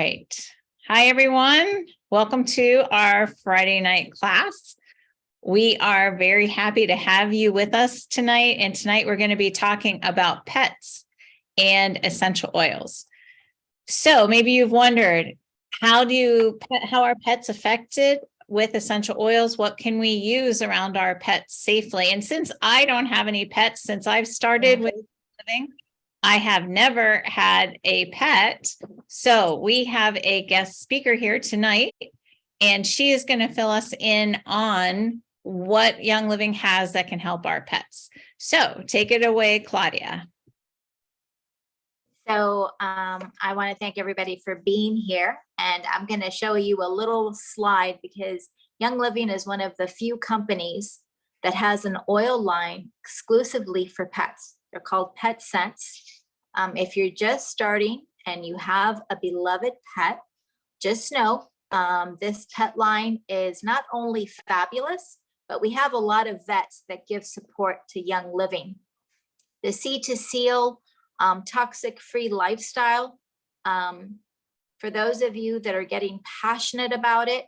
right. Hi, everyone. Welcome to our Friday night class. We are very happy to have you with us tonight. And tonight we're going to be talking about pets and essential oils. So maybe you've wondered, how are pets affected with essential oils? What can we use around our pets safely? And since I don't have any pets, since I've started with living, I have never had a pet. So we have a guest speaker here tonight, and she is going to fill us in on what Young Living has that can help our pets. So take it away, Claudia. So I want to thank everybody for being here, and I'm going to show you a little slide because Young Living is one of the few companies that has an oil line exclusively for pets. They're called Pet Sense. If you're just starting and you have a beloved pet, just know this pet line is not only fabulous, but we have a lot of vets that give support to Young Living. The Sea to Seal toxic-free lifestyle. For those of you that are getting passionate about it,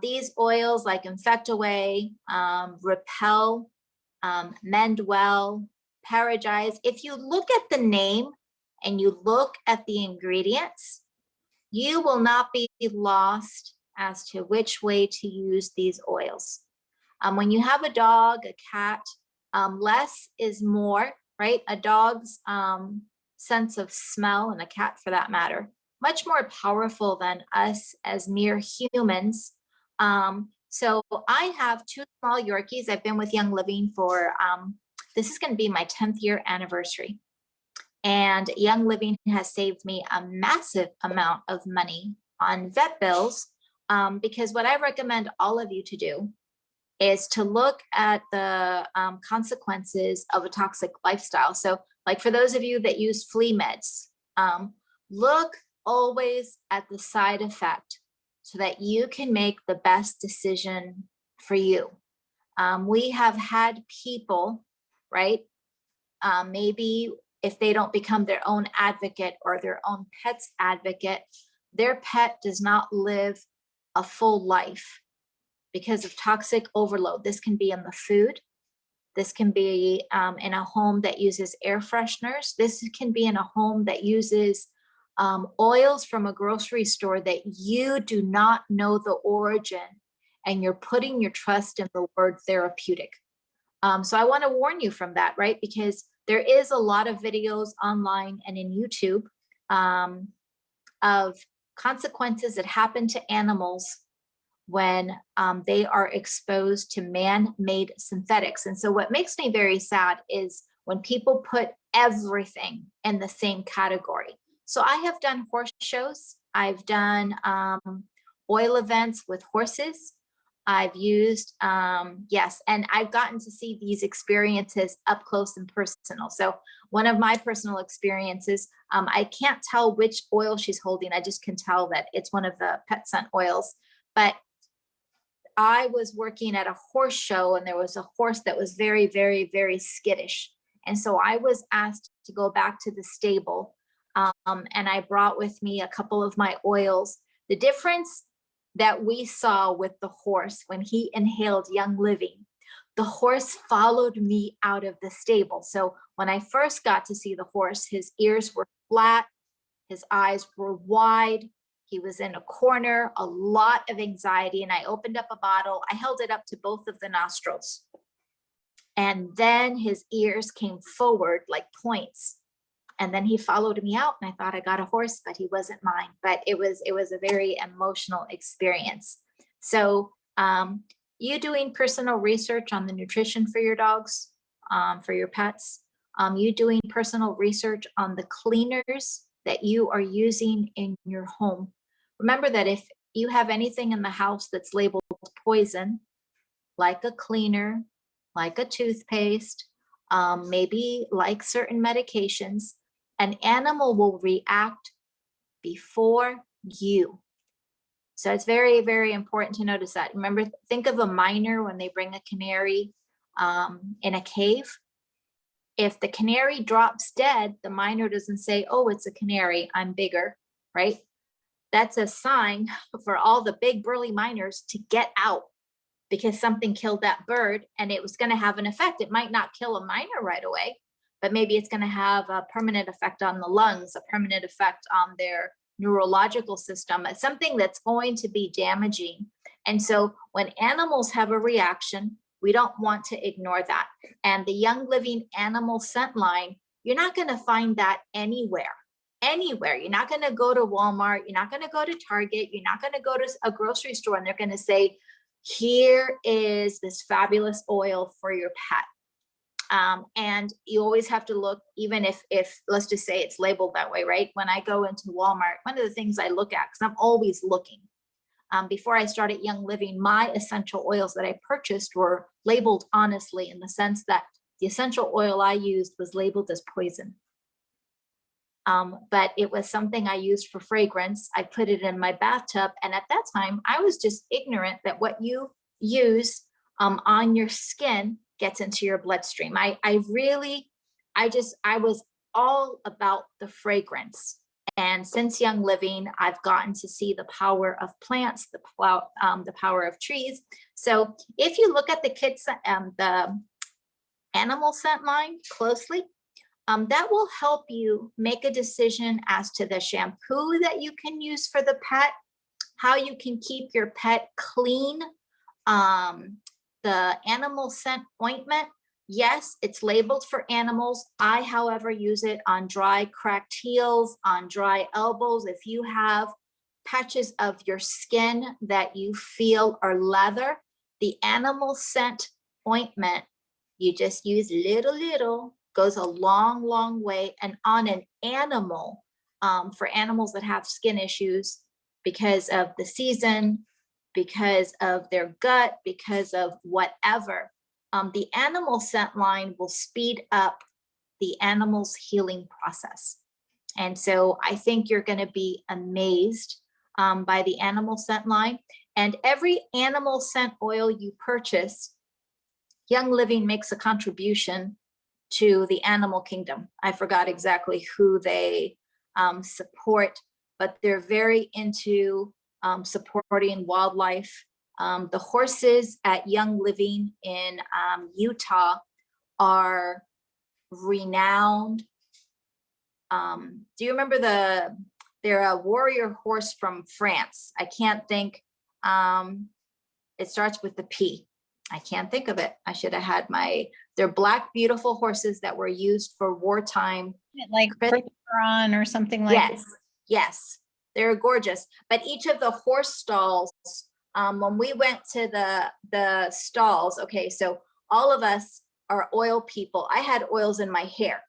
these oils like Infect Away, Repel, Mend Well, Paragize, if you look at the name and you look at the ingredients, you will not be lost as to which way to use these oils. When you have a dog, a cat, less is more, right? A dog's sense of smell, and a cat for that matter, much more powerful than us as mere humans. So I have two small Yorkies. I've been with Young Living for, this is going to be my 10th year anniversary. And Young Living has saved me a massive amount of money on vet bills, because what I recommend all of you to do is to look at the consequences of a toxic lifestyle. So like for those of you that use flea meds, look always at the side effect so that you can make the best decision for you. We have had people, right? Maybe if they don't become their own advocate or their own pet's advocate, their pet does not live a full life because of toxic overload. This can be in the food. This can be in a home that uses air fresheners. This can be in a home that uses oils from a grocery store that you do not know the origin, and you're putting your trust in the word therapeutic. So I want to warn you from that, right? Because there is a lot of videos online and in YouTube of consequences that happen to animals when they are exposed to man-made synthetics. And so what makes me very sad is when people put everything in the same category. So I have done horse shows. I've done oil events with horses. I've used, yes, and I've gotten to see these experiences up close and personal. So one of my personal experiences, I can't tell which oil she's holding. I just can tell that it's one of the Pet Scent oils. But I was working at a horse show, and there was a horse that was very, very, very skittish. And so I was asked to go back to the stable, and I brought with me a couple of my oils. The difference that we saw with the horse when he inhaled Young Living, the horse followed me out of the stable. So when I first got to see the horse, his ears were flat, his eyes were wide, he was in a corner, a lot of anxiety. And I opened up a bottle, I held it up to both of the nostrils. And then his ears came forward like points. And then he followed me out, and I thought I got a horse, but he wasn't mine. But it was a very emotional experience. So you doing personal research on the nutrition for your dogs, for your pets, you doing personal research on the cleaners that you are using in your home. Remember that if you have anything in the house that's labeled poison, like a cleaner, like a toothpaste, maybe like certain medications, an animal will react before you. So it's very, very important to notice that. Remember, think of a miner when they bring a canary in a cave. If the canary drops dead, the miner doesn't say, oh, it's a canary, I'm bigger, right? that's a sign for all the big burly miners to get out because something killed that bird and it was going to have an effect. It might not kill a miner right away, but maybe it's going to have a permanent effect on the lungs, a permanent effect on their neurological system. It's something that's going to be damaging. And so when animals have a reaction, we don't want to ignore that. And the Young Living animal scent line, you're not going to find that anywhere. Anywhere. You're not going to go to Walmart. You're not going to go to Target. You're not going to go to a grocery store and they're going to say, here is this fabulous oil for your pet. And you always have to look, even if let's just say it's labeled that way, right? When I go into Walmart, one of the things I look at, because I'm always looking, before I started Young Living, my essential oils that I purchased were labeled honestly, in the sense that the essential oil I used was labeled as poison. But it was something I used for fragrance. I put it in my bathtub. And at that time, I was just ignorant that what you use on your skin gets into your bloodstream. I was all about the fragrance. And since Young Living, I've gotten to see the power of plants, the power of trees. So if you look at the animal scent line closely, that will help you make a decision as to the shampoo that you can use for the pet, how you can keep your pet clean. The animal scent ointment, yes, it's labeled for animals. I, however, use it on dry cracked heels, on dry elbows. If you have patches of your skin that you feel are leather, the animal scent ointment, you just use little, goes a long way. And on an animal, for animals that have skin issues because of the season, because of their gut, because of whatever, the animal scent line will speed up the animal's healing process. And so I think you're going to be amazed by the animal scent line. And every animal scent oil you purchase, Young Living makes a contribution to the animal kingdom. I forgot exactly who they support, but they're very into supporting wildlife. The horses at Young Living in Utah are renowned. Do you remember they're a warrior horse from France? I can't think. It starts with the P. I can't think of it. I should have had they're black, beautiful horses that were used for wartime. Like Percheron or something like that. Yes, they're gorgeous. But each of the horse stalls, when we went to the stalls, okay, so all of us are oil people. I had oils in my hair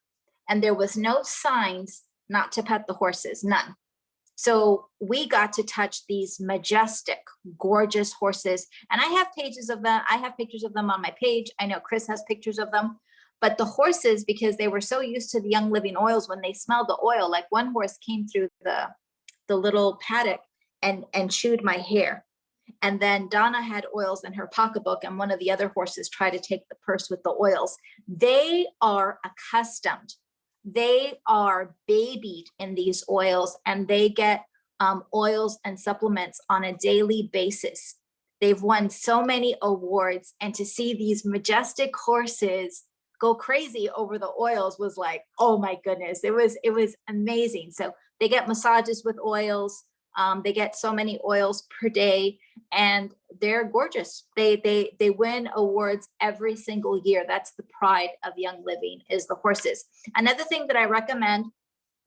and there was no signs not to pet the horses, none. So we got to touch these majestic, gorgeous horses. And I have pages of them. I have pictures of them on my page. I know Chris has pictures of them. But the horses, because they were so used to the Young Living oils, when they smelled the oil, like one horse came through the little paddock and chewed my hair. And then Donna had oils in her pocketbook and one of the other horses tried to take the purse with the oils. They are accustomed. They are babied in these oils and they get oils and supplements on a daily basis. They've won so many awards, and to see these majestic horses go crazy over the oils was like, oh my goodness, it was amazing. So they get massages with oils. They get so many oils per day and they're gorgeous. They win awards every single year. That's the pride of Young Living, is the horses. Another thing that I recommend,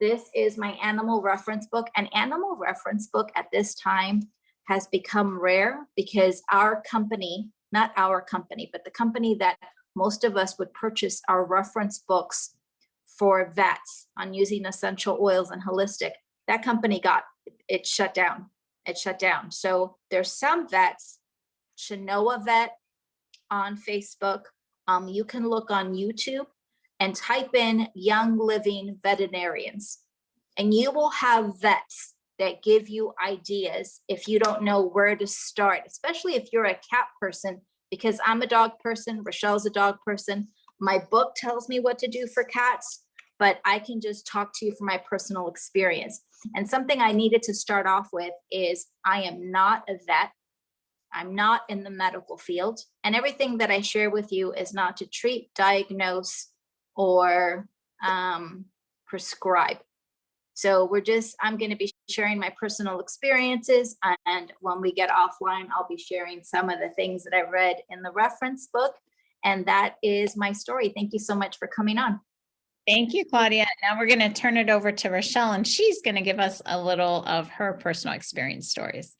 this is my animal reference book. An animal reference book at this time has become rare because our company, not our company, but the company that most of us would purchase our reference books for vets on using essential oils and holistic, that company it shut down. It shut down. So there's some vets, Chenoa Vet on Facebook. You can look on YouTube and type in Young Living veterinarians, and you will have vets that give you ideas if you don't know where to start, especially if you're a cat person, because I'm a dog person, Rochelle's a dog person. My book tells me what to do for cats. but I can just talk to you from my personal experience. And something I needed to start off with is I am not a vet. I'm not in the medical field. And everything that I share with you is not to treat, diagnose, or prescribe. So I'm going to be sharing my personal experiences. And when we get offline, I'll be sharing some of the things that I read in the reference book. And that is my story. Thank you so much for coming on. Thank you, Claudia. Now we're going to turn it over to Rochelle, and she's going to give us a little of her personal experience stories.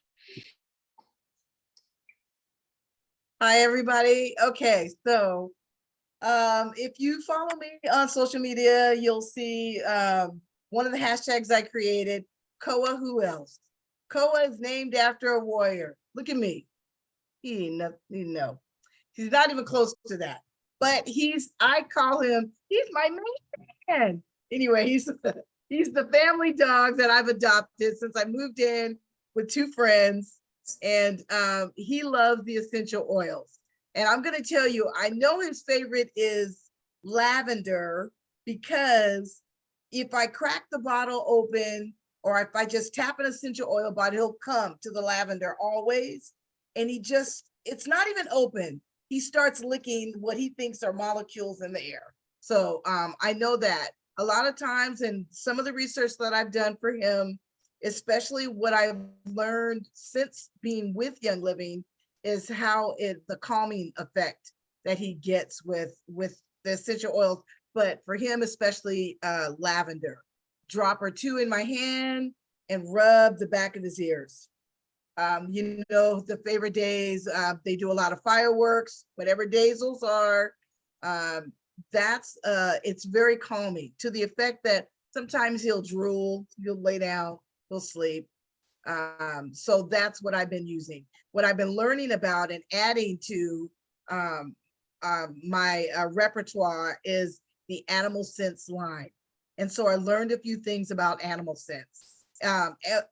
Hi, everybody. Okay, so if you follow me on social media, you'll see one of the hashtags I created, Koa Who Else. Koa is named after a warrior. Look at me. He's not even close to that. But I call him, he's my man. Anyway, he's the family dog that I've adopted since I moved in with 2 friends. And he loves the essential oils. And I'm going to tell you, I know his favorite is lavender, because if I crack the bottle open or if I just tap an essential oil bottle, he'll come to the lavender always. And it's not even open. He starts licking what he thinks are molecules in the air. So I know that a lot of times, and some of the research that I've done for him, especially what I've learned since being with Young Living, is how the calming effect that he gets with the essential oils, but for him, especially lavender. Drop or 2 in my hand and rub the back of his ears. The favorite days, they do a lot of fireworks, whatever days those are. It's very calming, to the effect that sometimes he'll drool, he'll lay down, he'll sleep. So that's what I've been using. What I've been learning about and adding to my repertoire is the Animal Sense line. And so I learned a few things about Animal Sense,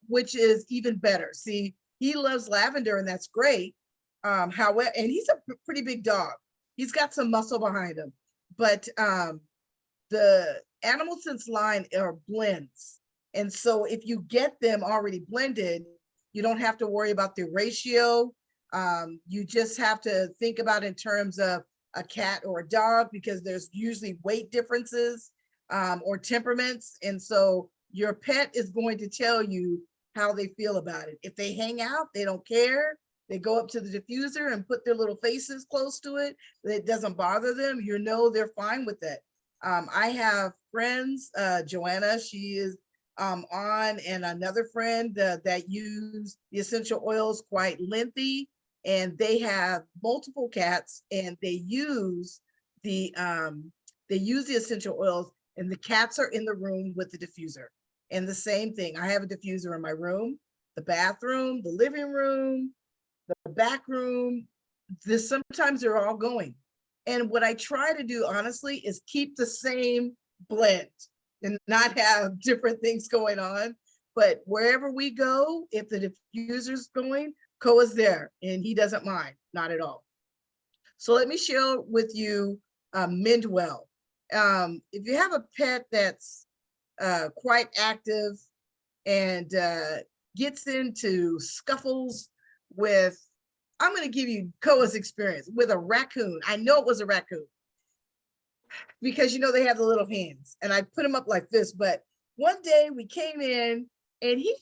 which is even better. See, he loves lavender, and that's great. However, and he's a pretty big dog. He's got some muscle behind him, but the Animal Sense line are blends. And so if you get them already blended, you don't have to worry about the ratio. You just have to think about in terms of a cat or a dog, because there's usually weight differences or temperaments. And so your pet is going to tell you how they feel about it. If they hang out, they don't care. They go up to the diffuser and put their little faces close to it. It doesn't bother them. They're fine with it. I have friends, Joanna, she is on, and another friend that use the essential oils quite lengthy, and they have multiple cats, and they use the essential oils, and the cats are in the room with the diffuser. And the same thing, I have a diffuser in my room, the bathroom, the living room, the back room. Sometimes they're all going. And what I try to do, honestly, is keep the same blend and not have different things going on. But wherever we go, if the diffuser's going, Koa's there, and he doesn't mind, not at all. So let me share with you Mindwell. If you have a pet that's quite active and gets into scuffles with, I'm going to give you Koa's experience with a raccoon. I know it was a raccoon, because they have the little hands, and I put him up like this. But one day we came in, and he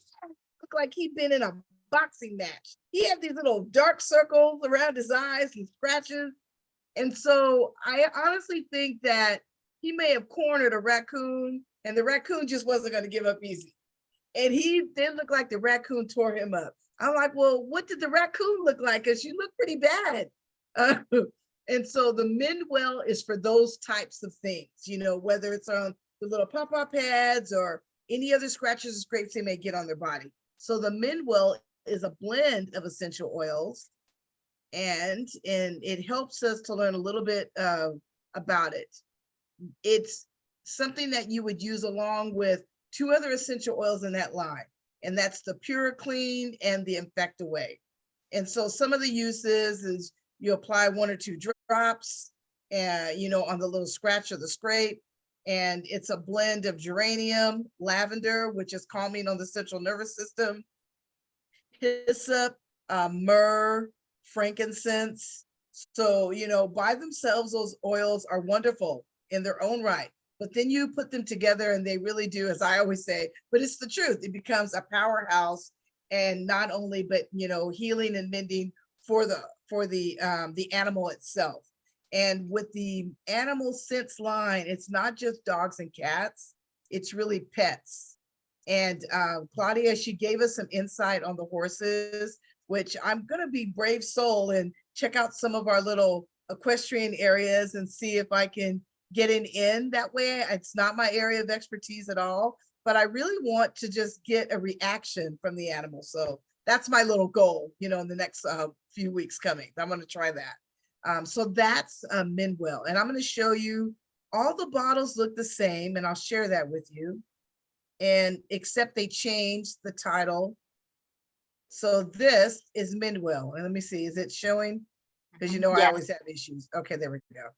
looked like he'd been in a boxing match. He had these little dark circles around his eyes and scratches. And so I honestly think that he may have cornered a raccoon, and the raccoon just wasn't going to give up easy. And he did look like the raccoon tore him up. I'm like, well, what did the raccoon look like? Because you look pretty bad. And so the Mindwell is for those types of things, whether it's on the little pawpaw pads or any other scratches or scrapes they may get on their body. So the Mindwell is a blend of essential oils, and it helps us to learn a little bit about it. It's something that you would use along with 2 other essential oils in that line, and that's the Pure Clean and the Infect Away. And so some of the uses is you apply 1 or 2 drops, on the little scratch or the scrape. And it's a blend of geranium, lavender, which is calming on the central nervous system, hyssop, myrrh, frankincense. So, by themselves, those oils are wonderful in their own right. But then you put them together and they really do, as I always say, but it's the truth. It becomes a powerhouse, and not only, but healing and mending for the animal itself. And with the animal sense line, it's not just dogs and cats, it's really pets. And Claudia, she gave us some insight on the horses, which I'm going to be brave soul and check out some of our little equestrian areas and see if I can get in that way. It's not my area of expertise at all, but I really want to just get a reaction from the animal. So that's my little goal, in the next few weeks coming. I'm going to try that. So that's Mindwell. And I'm going to show you all the bottles look the same, and I'll share that with you. And except they changed the title. So this is Mindwell. And let me see, is it showing? Because I Yes. always have issues. Okay, there we go.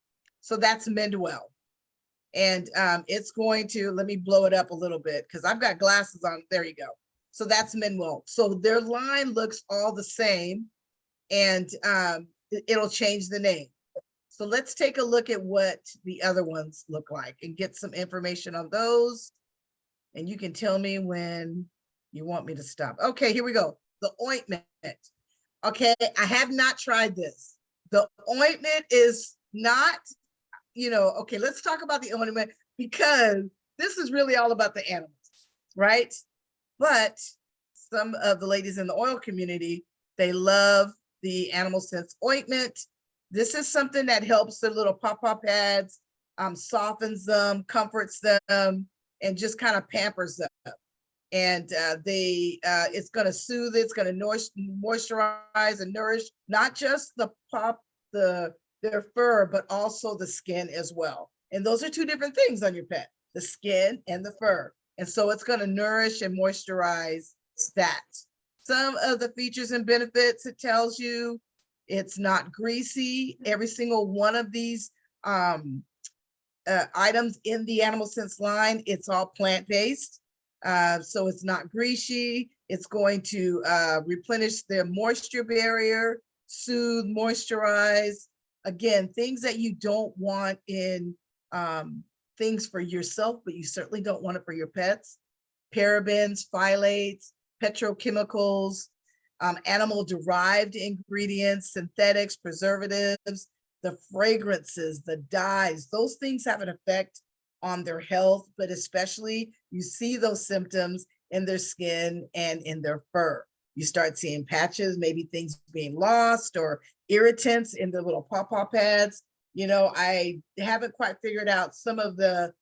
So that's Mindwell. And it's going to, let me blow it up a little bit because I've got glasses on. There you go. So that's Mindwell. So their line looks all the same, and it'll change the name. So let's take a look at what the other ones look like and get some information on those. And you can tell me when you want me to stop. Okay, here we go. The ointment. Okay, I have not tried this. The ointment is not, okay, let's talk about the ointment, because this is really all about the animals, right? But some of the ladies in the oil community, they love the animal sense ointment. This is something that helps the little pawpaw pads, softens them, comforts them, and just kind of pampers them. And it's going to soothe, it's going to moisturize and nourish not just their fur, but also the skin as well. And those are two different things on your pet, the skin and the fur. And so it's going to nourish and moisturize that. Some of the features and benefits, it tells you it's not greasy. Every single one of these items in the Animal Sense line, it's all plant-based. So it's not greasy. It's going to replenish their moisture barrier, soothe, moisturize. Again, things that you don't want in things for yourself, but you certainly don't want it for your pets. Parabens, phthalates, petrochemicals, animal-derived ingredients, synthetics, preservatives, the fragrances, the dyes, those things have an effect on their health, but especially you see those symptoms in their skin and in their fur. You start seeing patches, maybe things being lost, or irritants in the little pawpaw pads. I haven't quite figured out some of the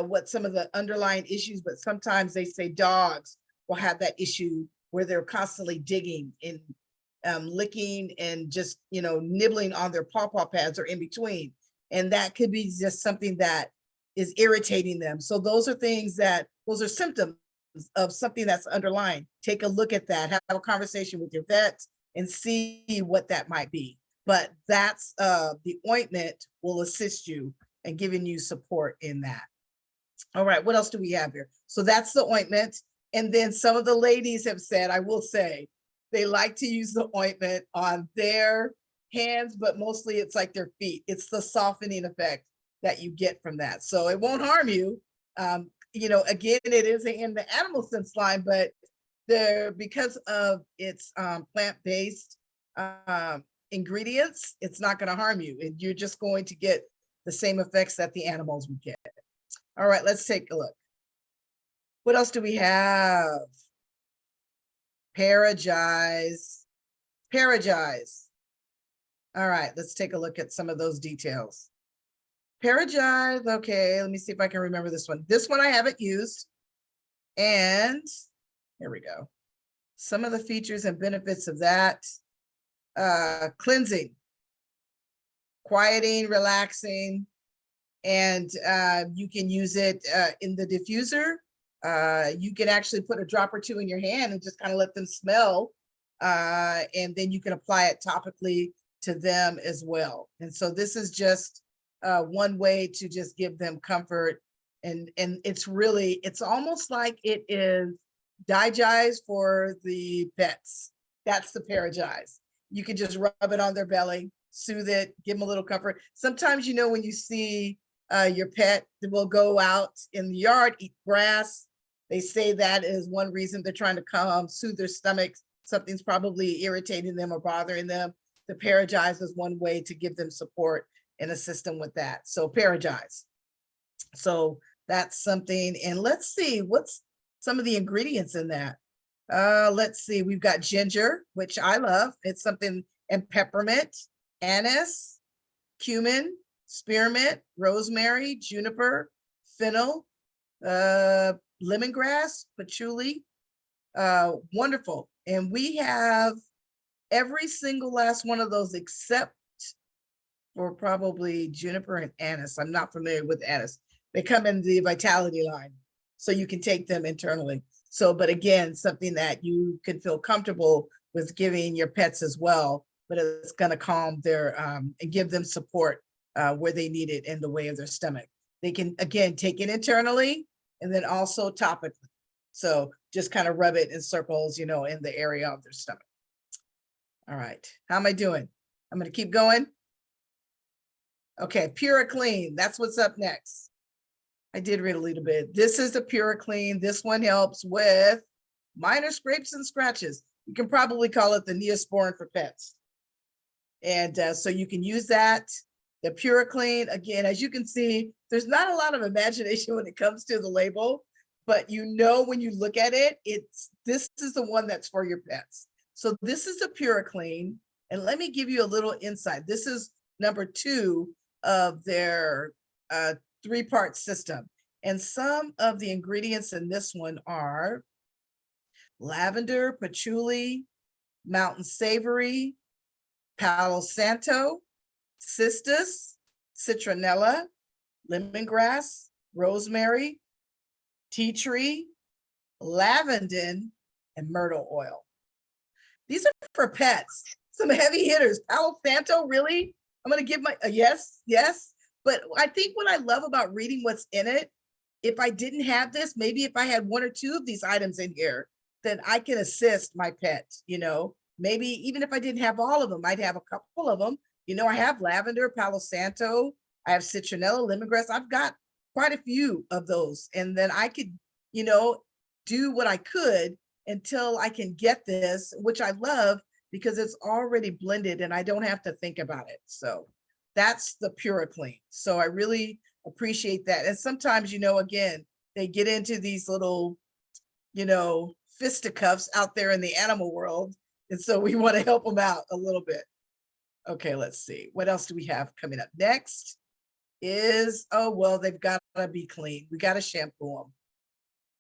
what some of the underlying issues, but sometimes they say dogs will have that issue where they're constantly digging and licking and just nibbling on their pawpaw pads or in between, and that could be just something that is irritating them. So those are symptoms of something that's underlying. Take a look at that, have a conversation with your vet and see what that might be. But that's the ointment will assist you in giving you support in that. All right, what else do we have here? So that's the ointment. And then some of the ladies have said, I will say, they like to use the ointment on their hands, but mostly it's like their feet. It's the softening effect that you get from that. So it won't harm you. Again, it is in the Animal Sense line, but because of its plant-based ingredients, it's not going to harm you. And you're just going to get the same effects that the animals would get. All right, let's take a look. What else do we have? Paragize. All right, let's take a look at some of those details. Paragize, okay, let me see if I can remember this one. This one I haven't used. And here we go. Some of the features and benefits of that. Cleansing, quieting, relaxing, and you can use it in the diffuser. You can actually put a drop or two in your hand and just kind of let them smell. And then you can apply it topically to them as well. And so this is just one way to just give them comfort And it's really, it's almost like it is Digize for the pets. That's the Paragize. You can just rub it on their belly, soothe it, give them a little comfort. Sometimes, you know, when you see your pet that will go out in the yard, eat grass, they say that is one reason they're trying to soothe their stomachs. Something's probably irritating them or bothering them. The Paragize is one way to give them support and assist them with that. So Paragize. So that's something. And let's see, what's some of the ingredients in that? Let's see, we've got ginger, which I love. It's something, and peppermint, anise, cumin, spearmint, rosemary, juniper, fennel, lemongrass, patchouli. Wonderful. And we have every single last one of those except for probably juniper and anise. I'm not familiar with anise. They come in the Vitality line, so you can take them internally. So, but again, something that you can feel comfortable with giving your pets as well, but it's going to calm their and give them support where they need it in the way of their stomach. They can, again, take it internally and then also topically. So just kind of rub it in circles, you know, in the area of their stomach. All right, how am I doing? I'm going to keep going. Okay, PuraClean, that's what's up next. I did read a little bit. This is the PuraClean. This one helps with minor scrapes and scratches. You can probably call it the Neosporin for pets. And so you can use that. The PuraClean, again, as you can see, there's not a lot of imagination when it comes to the label, but you know when you look at it, this is the one that's for your pets. So this is the PuraClean. And let me give you a little insight. This is number 2 of their 3-part system. And some of the ingredients in this one are lavender, patchouli, mountain savory, palo santo, cistus, citronella, lemongrass, rosemary, tea tree, lavandin, and myrtle oil. These are for pets. Some heavy hitters. Palo santo, really? I'm going to give my yes. But I think what I love about reading what's in it, if I didn't have this, maybe if I had 1 or 2 of these items in here, then I can assist my pet, you know, maybe even if I didn't have all of them, I'd have a couple of them. You know, I have lavender, palo santo, I have citronella, lemongrass. I've got quite a few of those. And then I could, you know, do what I could until I can get this, which I love because it's already blended and I don't have to think about it. So that's the PuraClean. So I really appreciate that. And sometimes, you know, again, they get into these little, you know, fisticuffs out there in the animal world. And so we want to help them out a little bit. Okay, let's see. What else do we have coming up next? Is, oh, well, they've got to be clean. We got to shampoo them.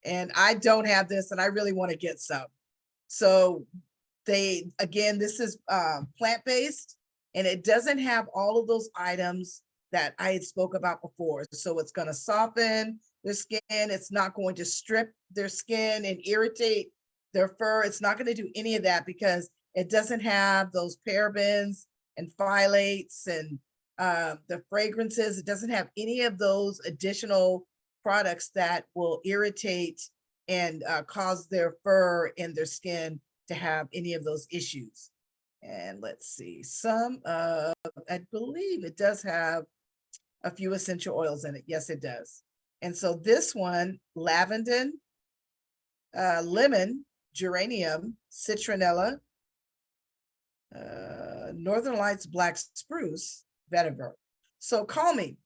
And I don't have this and I really want to get some. So they, again, this is plant-based and it doesn't have all of those items that I had spoke about before. So it's going to soften their skin. It's not going to strip their skin and irritate their fur. It's not going to do any of that because it doesn't have those parabens and phthalates and the fragrances. It doesn't have any of those additional products that will irritate and cause their fur and their skin to have any of those issues. And let's see, I believe it does have a few essential oils in it. Yes, it does. And so this one, lavandin, lemon, geranium, citronella, Northern Lights black spruce, vetiver. So calming.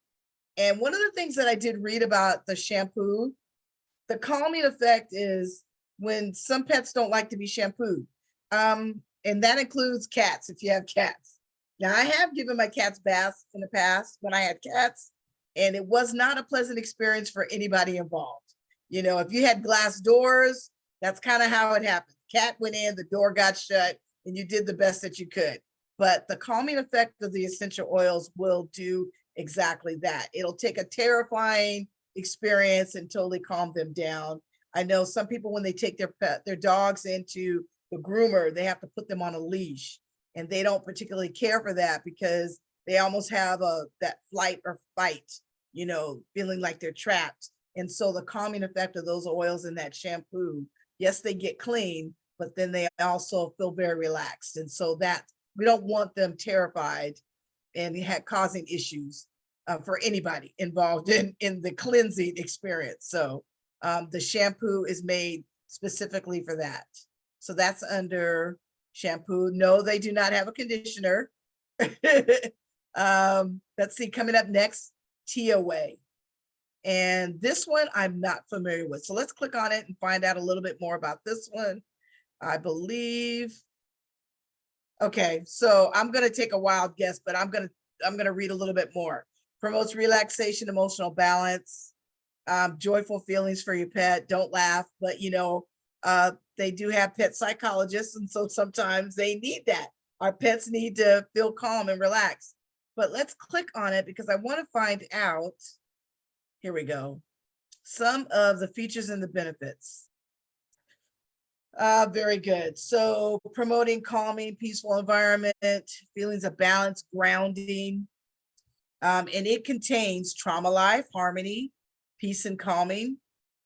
And one of the things that I did read about the shampoo, the calming effect is when some pets don't like to be shampooed. And that includes cats, if you have cats. Now, I have given my cats baths in the past when I had cats, and it was not a pleasant experience for anybody involved. You know, if you had glass doors, that's kind of how it happened. Cat went in, the door got shut, and you did the best that you could. But the calming effect of the essential oils will do exactly that. It'll take a terrifying experience and totally calm them down. I know some people, when they take their dogs into the groomer, they have to put them on a leash, and they don't particularly care for that because they almost have that flight or fight, you know, feeling like they're trapped. And so the calming effect of those oils in that shampoo, yes, they get clean, but then they also feel very relaxed. And so that we don't want them terrified and causing issues for anybody involved in the cleansing experience. So the shampoo is made specifically for that. So that's under shampoo. No, they do not have a conditioner. Let's see, coming up next, Teaway. And this one I'm not familiar with. So let's click on it and find out a little bit more about this one. I believe. Okay, so I'm gonna take a wild guess, but I'm gonna read a little bit more. Promotes relaxation, emotional balance, joyful feelings for your pet. Don't laugh, but they do have pet psychologists, and so sometimes they need that. Our pets need to feel calm and relaxed. But let's click on it because I want to find out. Here we go. Some of the features and the benefits. Very good. So promoting calming, peaceful environment, feelings of balance, grounding. And it contains Trauma Life, Harmony, Peace and Calming.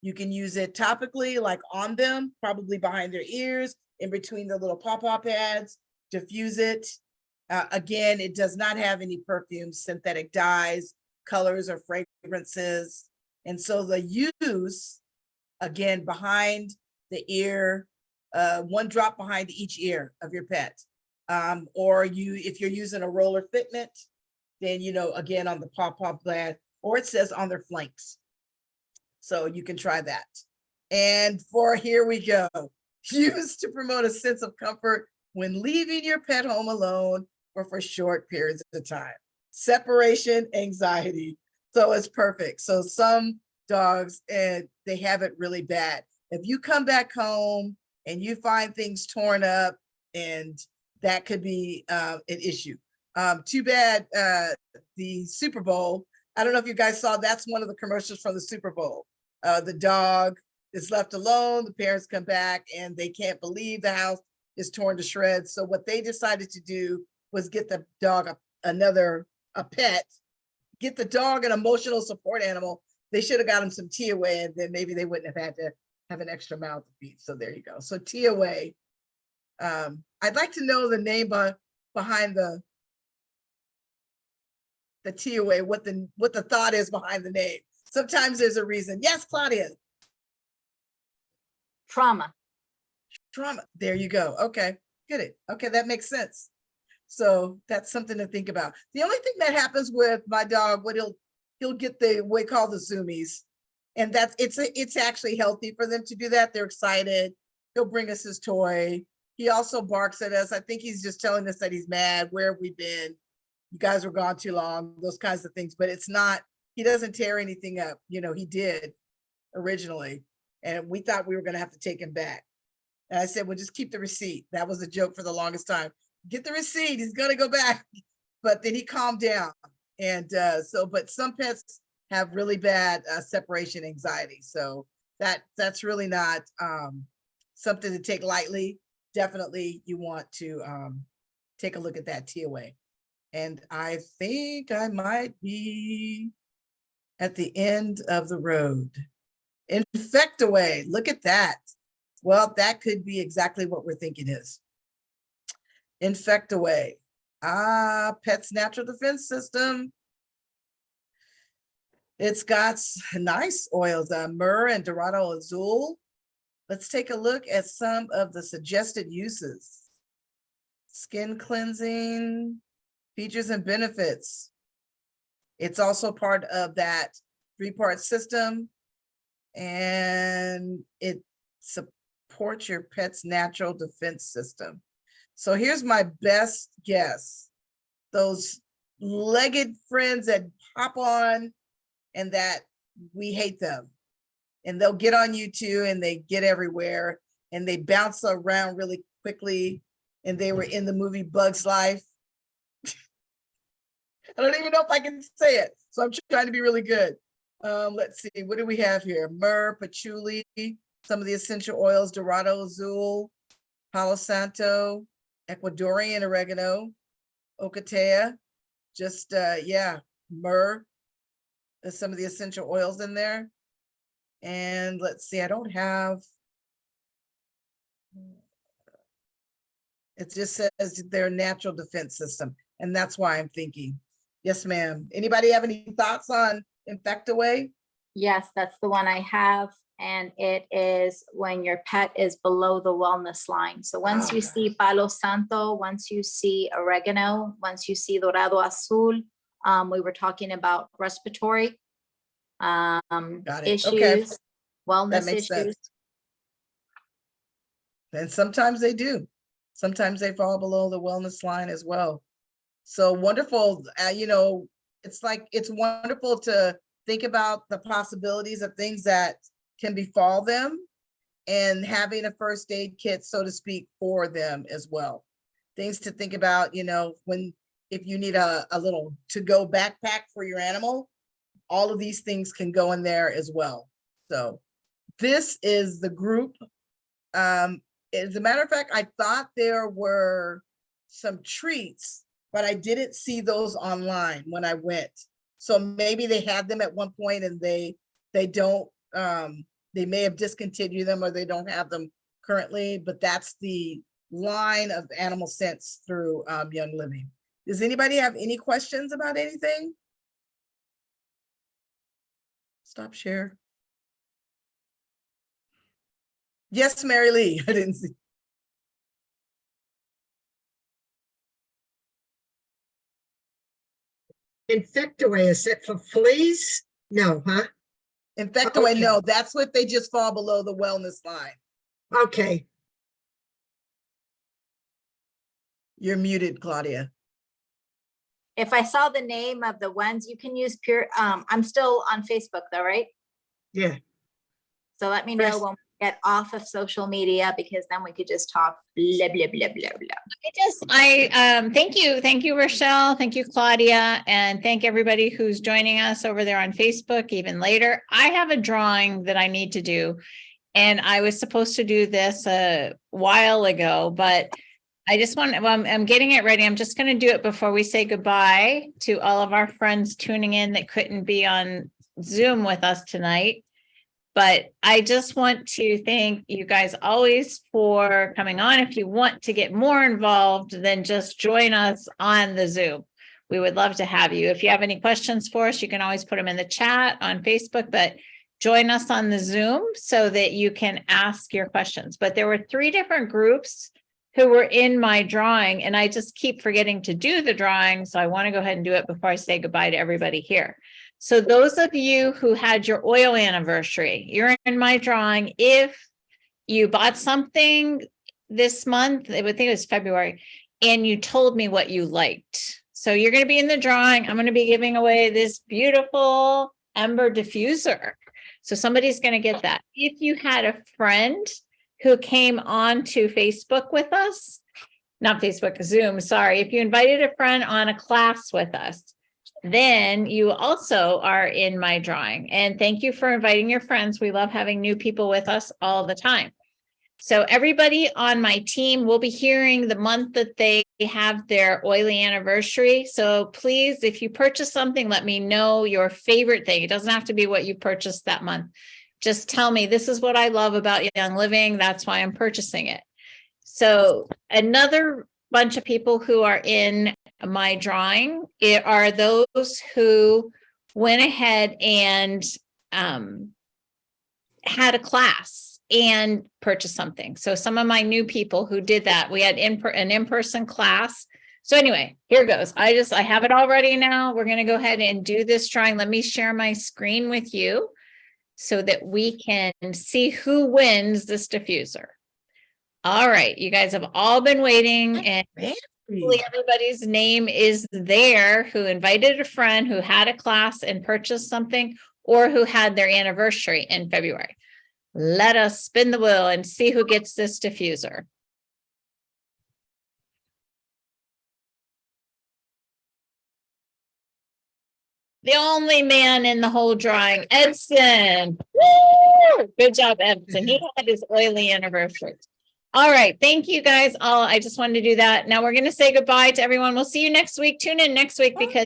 You can use it topically, like on them, probably behind their ears, in between the little pawpaw pads, diffuse it. Again, it does not have any perfumes, synthetic dyes, colors, or fragrances. And so the use, again, behind the ear, one drop behind each ear of your pet. Or if you're using a roller fitment, then, again, on the pawpaw pad, or it says on their flanks. So you can try that. And here we go. Used to promote a sense of comfort when leaving your pet home alone or for short periods of time. Separation anxiety. So it's perfect. So some dogs, they have it really bad. If you come back home and you find things torn up, and that could be an issue. Too bad the Super Bowl. I don't know if you guys saw, that's one of the commercials from the Super Bowl. The dog is left alone. The parents come back and they can't believe the house is torn to shreds. So what they decided to do was get the dog a pet, get the dog an emotional support animal. They should have got him some Teaway, and then maybe they wouldn't have had to have an extra mouth to feed. So there you go. So Teaway. I'd like to know the name behind the Teaway, what the thought is behind the name. Sometimes there's a reason. Yes, Claudia. Trauma. Trauma. There you go. Okay, get it. Okay, that makes sense. So that's something to think about. The only thing that happens with my dog, he'll get what we call the zoomies, and it's actually healthy for them to do that. They're excited. He'll bring us his toy. He also barks at us. I think he's just telling us that he's mad. Where have we been? You guys were gone too long. Those kinds of things. But it's not. He doesn't tear anything up. He did originally, and we thought we were going to have to take him back. And I said, well, just keep the receipt. That was a joke for the longest time. Get the receipt. He's going to go back. But then he calmed down. And but some pets have really bad separation anxiety. So that's really not something to take lightly. Definitely you want to take a look at that Teaway. And I think I might be at the end of the road. Infectaway, look at that. Well, that could be exactly what we're thinking is. Infectaway. Pet's natural defense system. It's got nice oils, myrrh and Dorado Azul. Let's take a look at some of the suggested uses. Skin cleansing, features and benefits. It's also part of that 3-part system, and it supports your pet's natural defense system. So here's my best guess. Those legged friends that hop on and that we hate them, and they'll get on you too, and they get everywhere, and they bounce around really quickly, and they were in the movie Bug's Life. I don't even know if I can say it, so I'm trying to be really good. Let's see, what do we have here? Myrrh, patchouli, some of the essential oils, Dorado Azul, Palo Santo, Ecuadorian oregano, Ocotea, just, myrrh. There's some of the essential oils in there. And let's see, I don't have. It just says their natural defense system, and that's why I'm thinking. Yes, ma'am. Anybody have any thoughts on Infectaway? Yes, that's the one I have. And it is when your pet is below the wellness line. So once you see Palo Santo, once you see oregano, once you see Dorado Azul, we were talking about respiratory Got it. Okay. issues, That wellness makes issues. sense. And sometimes they do. Sometimes they fall below the wellness line as well. So wonderful. You know, it's like, it's wonderful to think about the possibilities of things that can befall them and having a first aid kit, so to speak, for them as well. Things to think about, you know, if you need a little to-go backpack for your animal, all of these things can go in there as well. So this is the group. As a matter of fact, I thought there were some treats, but I didn't see those online when I went. So maybe they had them at one point and they don't, they may have discontinued them or they don't have them currently, but that's the line of Animal Sense through Young Living. Does anybody have any questions about anything? Stop share. Yes, Mary Lee, I didn't see. Infectaway, is it for fleas? No, huh? Infectaway, Okay. no, that's what they just fall below the wellness line. Okay, You're muted, Claudia. If I saw the name of the ones, you can use pure, I'm still on Facebook though, right? yeah. So let me Press- know when we get off of social media, because then we could just talk blah, blah, blah, blah, blah. Thank you, Rochelle. Thank you, Claudia, and thank everybody who's joining us over there on Facebook even later. I have a drawing that I need to do, and I was supposed to do this a while ago, but I just want, well, I'm getting it ready. I'm just going to do it before we say goodbye to all of our friends tuning in that couldn't be on Zoom with us tonight. But I just want to thank you guys always for coming on. If you want to get more involved, then just join us on the Zoom. We would love to have you. If you have any questions for us, you can always put them in the chat on Facebook, but join us on the Zoom so that you can ask your questions. But there were 3 different groups who were in my drawing, and I just keep forgetting to do the drawing. So I want to go ahead and do it before I say goodbye to everybody here. So those of you who had your oil anniversary, you're in my drawing. If you bought something this month, I would think it was February, and you told me what you liked. So you're going to be in the drawing. I'm going to be giving away this beautiful Ember diffuser. So somebody's going to get that. If you had a friend who came on to Facebook with us, not Facebook, Zoom, sorry. If you invited a friend on a class with us, then you also are in my drawing. And thank you for inviting your friends. We love having new people with us all the time. So everybody on my team will be hearing the month that they have their oily anniversary. So please, if you purchase something, let me know your favorite thing. It doesn't have to be what you purchased that month. Just tell me, this is what I love about Young Living. That's why I'm purchasing it. So another bunch of people who are in my drawing are those who went ahead and had a class and purchased something. So some of my new people who did that, we had an in-person class. So anyway, here goes. I have it all ready now. We're going to go ahead and do this drawing. Let me share my screen with you so that we can see who wins this diffuser. All right, you guys have all been waiting, and hopefully everybody's name is there who invited a friend, who had a class and purchased something, or who had their anniversary in February. Let us spin the wheel and see who gets this diffuser. The only man in the whole drawing, Edson. Woo! Good job, Edson. He had his oily anniversary. All right. Thank you guys all. I just wanted to do that. Now we're going to say goodbye to everyone. We'll see you next week. Tune in next week because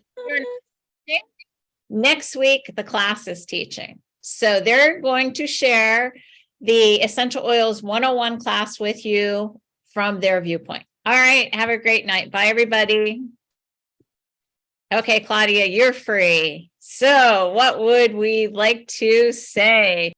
next week the class is teaching. So they're going to share the Essential Oils 101 class with you from their viewpoint. All right, have a great night. Bye, everybody. Okay, Claudia, you're free. So what would we like to say?